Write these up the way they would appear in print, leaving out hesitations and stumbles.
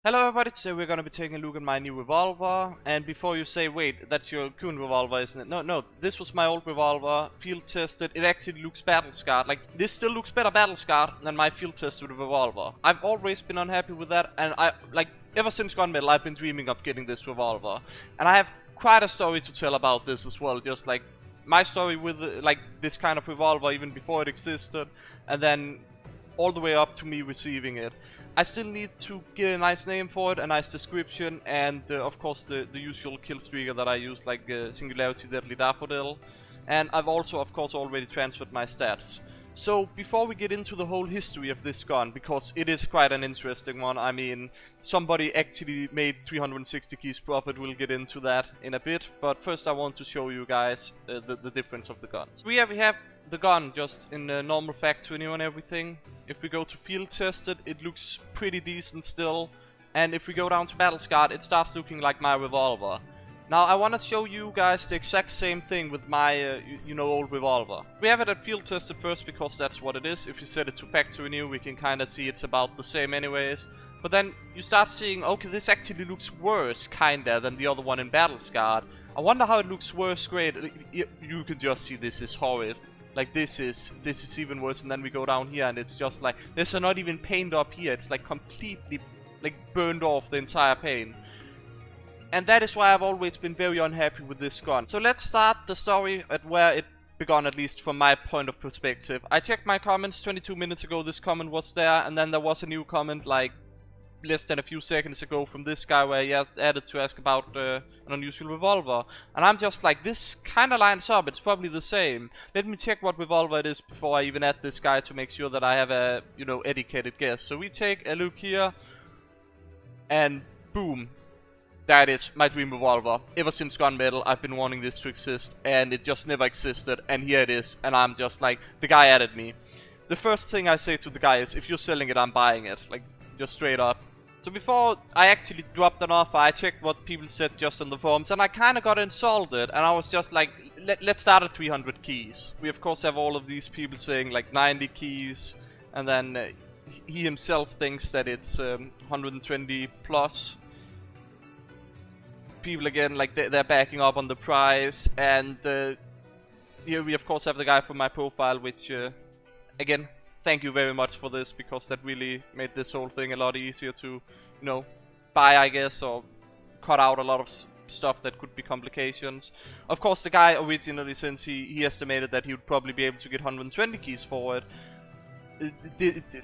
Hello everybody, today we're gonna be taking a look at my new revolver. And before you say, wait, that's your current revolver, isn't it? No, this was my old revolver, field tested. It actually looks battle scarred. Like, this still looks better battle scarred than my field tested revolver. I've always been unhappy with that, and ever since Gunmetal, I've been dreaming of getting this revolver. And I have quite a story to tell about this as well, just like my story with this kind of revolver even before it existed, and then all the way up to me receiving it. I still need to get a nice name for it, a nice description, and of course the usual kill streaker that I use, like Singularity Deadly Daffodil. And I've also of course already transferred my stats. So before we get into the whole history of this gun, because it is quite an interesting one, I mean, somebody actually made 360 keys profit, we'll get into that in a bit, but first I want to show you guys the difference of the guns. We have the gun just in the normal factory new and everything. If we go to field tested, it looks pretty decent still, and if we go down to battle scarred, it starts looking like my revolver. Now I want to show you guys the exact same thing with my, old revolver. We have it at field tested first because that's what it is. If you set it to factory new, we can kind of see it's about the same anyways. But then you start seeing, okay, this actually looks worse, kinda, than the other one in battle scarred. I wonder how it looks worse grade. You can just see this is horrid. Like this is even worse, and then we go down here and it's just like, there's not even paint up here. It's like completely like burned off the entire paint. And that is why I've always been very unhappy with this gun. So let's start the story at where it began, at least from my point of perspective. I checked my comments 22 minutes ago, this comment was there, and then there was a new comment like less than a few seconds ago from this guy where he added to ask about an unusual revolver. And I'm just like, this kinda lines up, it's probably the same. Let me check what revolver it is before I even add this guy to make sure that I have a, educated guess. So we take a look here, and boom. That is my dream revolver. Ever since Gunmetal, I've been wanting this to exist, and it just never existed, and here it is, and I'm just like, the guy added me. The first thing I say to the guy is, if you're selling it, I'm buying it, like, just straight up. So before I actually dropped an offer, I checked what people said just on the forums, and I kinda got insulted, and I was just like, let's start at 300 keys. We of course have all of these people saying like 90 keys, and then he himself thinks that it's 120 plus. People again, like they're backing up on the price, and here we of course have the guy from my profile, which again, thank you very much for this, because that really made this whole thing a lot easier to, buy, I guess, or cut out a lot of stuff that could be complications. Of course, the guy originally, since he estimated that he would probably be able to get 120 keys for it,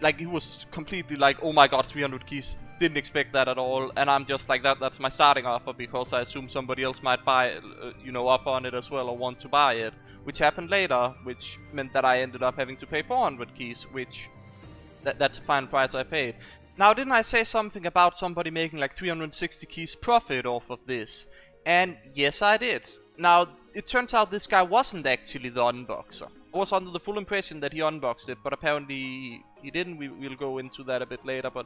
like he was completely like, oh my god, 300 keys. Didn't expect that at all, and I'm just like, that's my starting offer, because I assume somebody else might buy, offer on it as well, or want to buy it, which happened later, which meant that I ended up having to pay 400 keys, which that's the final price I paid. Now, didn't I say something about somebody making like 360 keys profit off of this? And yes, I did. Now, it turns out this guy wasn't actually the unboxer. I was under the full impression that he unboxed it, but apparently he didn't. We'll go into that a bit later, but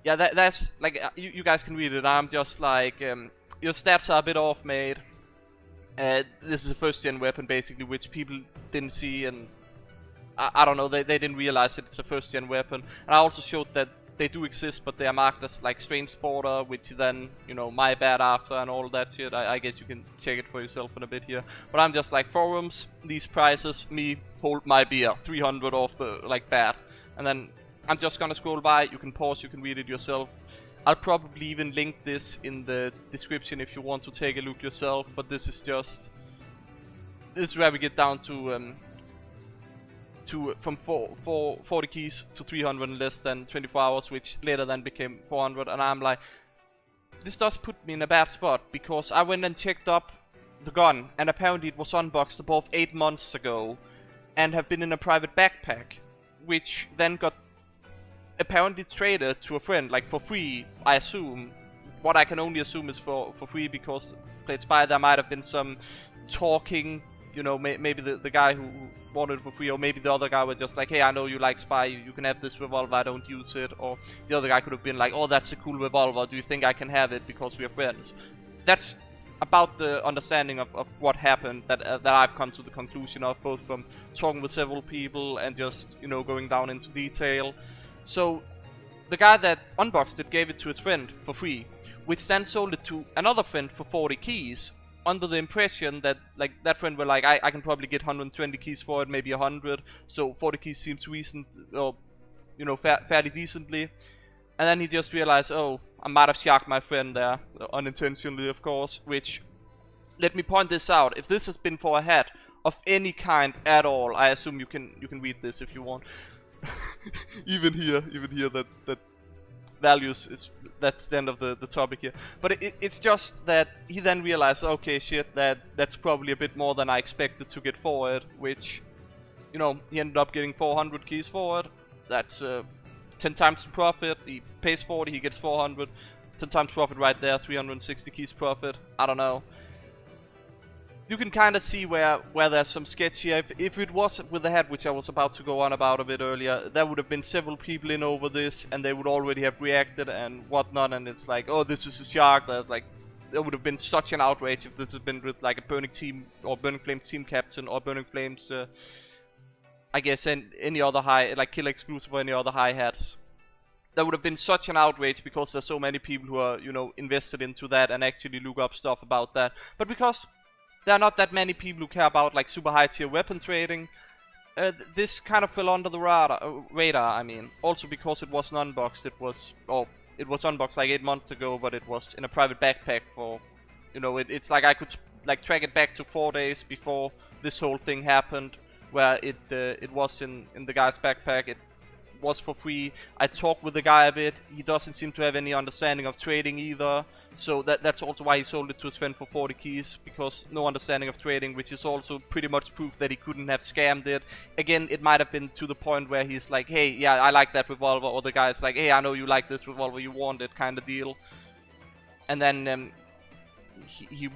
yeah, that's like, you guys can read it. I'm just like, your stats are a bit off, mate. This is a first gen weapon basically, which people didn't see, and I don't know, they didn't realize that it's a first gen weapon. And I also showed that they do exist, but they are marked as like strange border, which then, my bad after and all that shit. I guess you can check it for yourself in a bit here. But I'm just like, forums, these prices, me, hold my beer, 300 off the, like, bat. And then I'm just gonna scroll by, you can pause, you can read it yourself. I'll probably even link this in the description if you want to take a look yourself, but this is where we get down to from 40 keys to 300 in less than 24 hours, which later then became 400, and I'm like, this does put me in a bad spot, because I went and checked up the gun, and apparently it was unboxed above 8 months ago, and have been in a private backpack, which then got apparently traded to a friend, like for free, I assume. What I can only assume is for free, because played Spy, there might have been some talking, maybe the guy who wanted it for free, or maybe the other guy was just like, hey, I know you like Spy, you can have this revolver, I don't use it. Or the other guy could have been like, oh, that's a cool revolver, do you think I can have it because we are friends? That's about the understanding of what happened that I've come to the conclusion of, both from talking with several people and just, going down into detail. So the guy that unboxed it gave it to his friend for free, which then sold it to another friend for 40 keys, under the impression that like that friend were like, I can probably get 120 keys for it, maybe 100, so 40 keys seems recent, or you know, fairly decently. And then he just realized, oh, I might have sharked my friend there, unintentionally of course, which, let me point this out, if this has been for a hat of any kind at all, I assume you can read this if you want. even here that values is, that's the end of the topic here. But it's just that he then realized, okay, shit, that's probably a bit more than I expected to get for it, which, you know, he ended up getting 400 keys for it. That's 10 times the profit. He pays 40, he gets 400. 10 times profit right there, 360 keys profit. I don't know. You can kind of see where there's some sketch here. If it was with the hat, which I was about to go on about a bit earlier, there would have been several people in over this, and they would already have reacted and whatnot, and it's like, oh, this is a shark. Like, there would have been such an outrage if this had been with like a Burning Team, or Burning Flames team captain, or Burning Flames, I guess, and any other high, like Killer Exclusive or any other high hats. There would have been such an outrage because there's so many people who are, you know, invested into that and actually look up stuff about that. But because there are not that many people who care about like super high tier weapon trading, this kind of fell under the radar. I mean, also because it wasn't unboxed. It was unboxed like 8 months ago, but it was in a private backpack for, you know, it's like I could like track it back to 4 days before this whole thing happened, where it was in the guy's backpack. It was for free. I talked with the guy a bit. He doesn't seem to have any understanding of trading either, so that's also why he sold it to his friend for 40 keys, because no understanding of trading, which is also pretty much proof that he couldn't have scammed it. Again, it might have been to the point where he's like, hey, yeah, I like that revolver, or the guy's like, hey, I know you like this revolver, you want it, kind of deal. And then he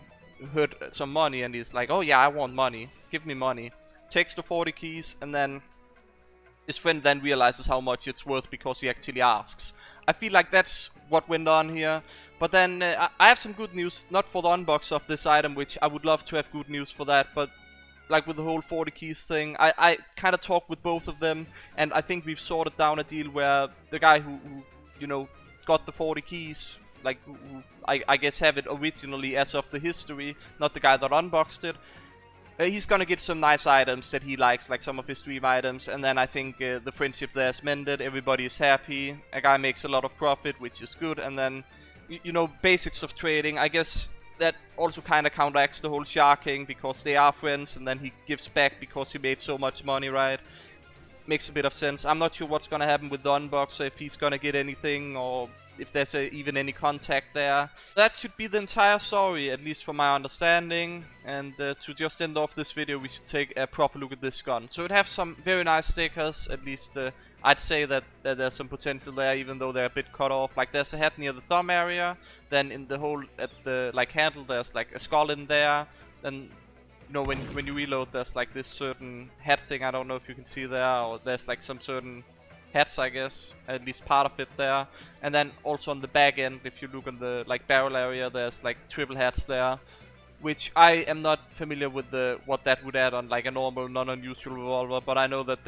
heard some money and he's like, oh yeah, I want money, give me money. Takes the 40 keys, and then his friend then realizes how much it's worth because he actually asks. I feel like that's what went on here. But then I have some good news, not for the unbox of this item, which I would love to have good news for that, but like with the whole 40 keys thing, I kind of talked with both of them, and I think we've sorted down a deal where the guy who you know, got the 40 keys, like who I guess have it originally as of the history, not the guy that unboxed it, he's gonna get some nice items that he likes, like some of his dream items, and then I think the friendship there is mended, everybody is happy, a guy makes a lot of profit, which is good, and then, you know, basics of trading, I guess that also kind of counteracts the whole sharking, because they are friends, and then he gives back because he made so much money, right? Makes a bit of sense. I'm not sure what's gonna happen with the unboxer, if he's gonna get anything, or if there's even any contact there. That should be the entire story, at least from my understanding. And to just end off this video, we should take a proper look at this gun. So it has some very nice stickers, at least I'd say that there's some potential there, even though they're a bit cut off. Like there's a head near the thumb area, then in the hole at the like handle there's like a skull in there. Then, you know, when you reload, there's like this certain head thing, I don't know if you can see there, or there's like some certain hats, I guess, at least part of it there. And then also on the back end, if you look on the like barrel area, there's like triple hats there, which I am not familiar with what that would add on like a normal non-unusual revolver, but I know that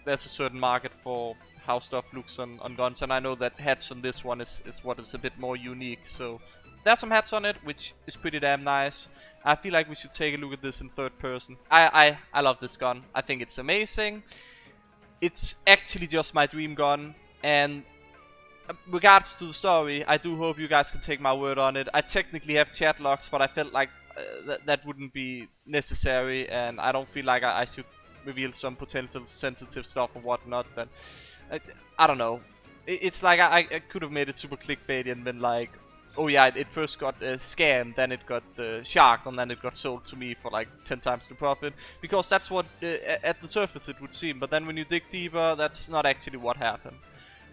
there's a certain market for how stuff looks on guns, and I know that hats on this one is what is a bit more unique. So there's some hats on it, which is pretty damn nice. I feel like we should take a look at this in third person. I love this gun. I think it's amazing. It's actually just my dream gun, and regards to the story, I do hope you guys can take my word on it. I technically have chat logs, but I felt like that wouldn't be necessary, and I don't feel like I should reveal some potential sensitive stuff or whatnot. Then I don't know. It's like I could have made it super clickbaity and been like, oh yeah, it first got scammed, then it got sharked, and then it got sold to me for like 10 times the profit. Because that's what, at the surface it would seem, but then when you dig deeper, that's not actually what happened.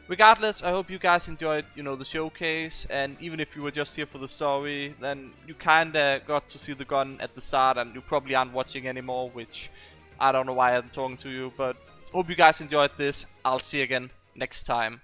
Regardless, I hope you guys enjoyed, you know, the showcase, and even if you were just here for the story, then you kinda got to see the gun at the start, and you probably aren't watching anymore, which I don't know why I'm talking to you, but hope you guys enjoyed this. I'll see you again next time.